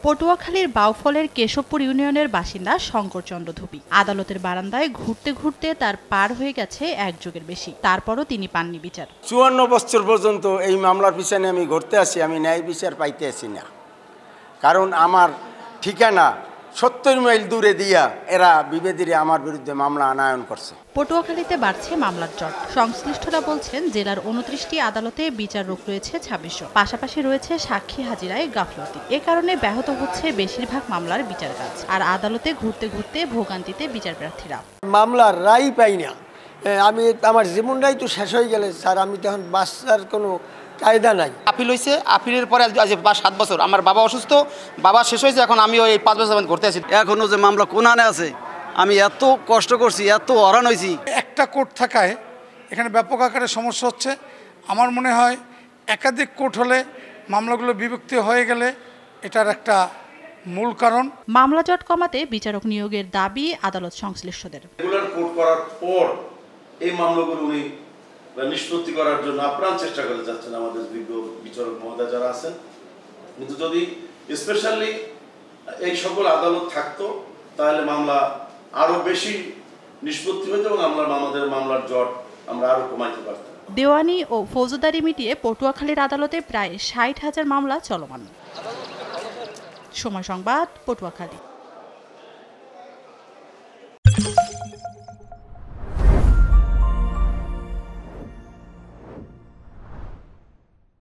পটুয়াখালীর বাউফলের কেশবপুর ইউনিয়নের বাসিন্দা শঙ্কর চন্দ্র ধুপি আদালতের বারান্দায় ঘুরতে ঘুরতে তার পার হয়ে গেছে এক যুগের বেশি, তারপরও তিনি পাননি বিচার। ৫৪ বছর পর্যন্ত এই মামলার পিছনে আমি ঘুরতে আসি, আমি ন্যায় বিচার পাইতে আসি না। কারণ আমার ঠিকানা ৭০ মাইল দূরে দিয়া এরা বিবেদীরে আমার বিরুদ্ধে মামলা আনায়ন করছে। পটুয়াখালীতে বাড়ছে মামলার জট। সংশ্লিষ্টরা বলছেন জেলার ২৯টি আদালতে বিচার রোক রয়েছে ২৬০০, পাশাপাশি রয়েছে সাক্ষী হাজিরায় গাফলতি। এ কারণে ব্যাহত হচ্ছে বেশিরভাগ মামলার বিচার কাজ, আর আদালতে ঘুরতে ঘুরতে ভোগান্তিতে বিচার প্রার্থীরা। মামলার রায় পাই না, আমি আমার জীবনটাই তো শেষ হয়ে গেলে স্যার, আমি তখন বাঁচার কোনো কায়দা নাই। আপিল হয়েছে, আপিলের পরে আজ ৭ বছর আমার বাবা অসুস্থ, বাবা শেষ হয়েছে, এখন আমি ওই ৫ বছর ঘুরতে আছি। এখনো যে মামলা কোনানে আছে, আমি এত কষ্ট করছি, এত হরান হয়েছি। একটা কোর্ট থাকায় এখানে ব্যাপক আকারে সমস্যা হচ্ছে। আমার মনে হয় একাধিক কোর্ট হলে মামলাগুলো বিভক্তি হয়ে গেলে এটার একটা মূল কারণ। মামলা জট কমাতে বিচারক নিয়োগের দাবি আদালত সংশ্লিষ্টদের। রেগুলার কোর্ট করার পর এই মামলাগুলো উনি নিষ্পত্তি করার জন্য আপ্রাণ চেষ্টা করে যাচ্ছেন আমাদের বিজ্ঞ বিচারক মহোদয় যারা আছেন। কিন্তু যদি স্পেশালি এই সকল আদালত থাকতো তাহলে মামলা আরো বেশি নিষ্পত্তি হতো এবং আমাদের মামলার জট আমরা আরো কমাইতে পারতাম। দেওয়ানি ও ফৌজদারি মিটিয়ে পটুয়াখালীর আদালতে প্রায় ৬০,০০০ মামলা চলমান। সময় সংবাদ, পটুয়াখালী।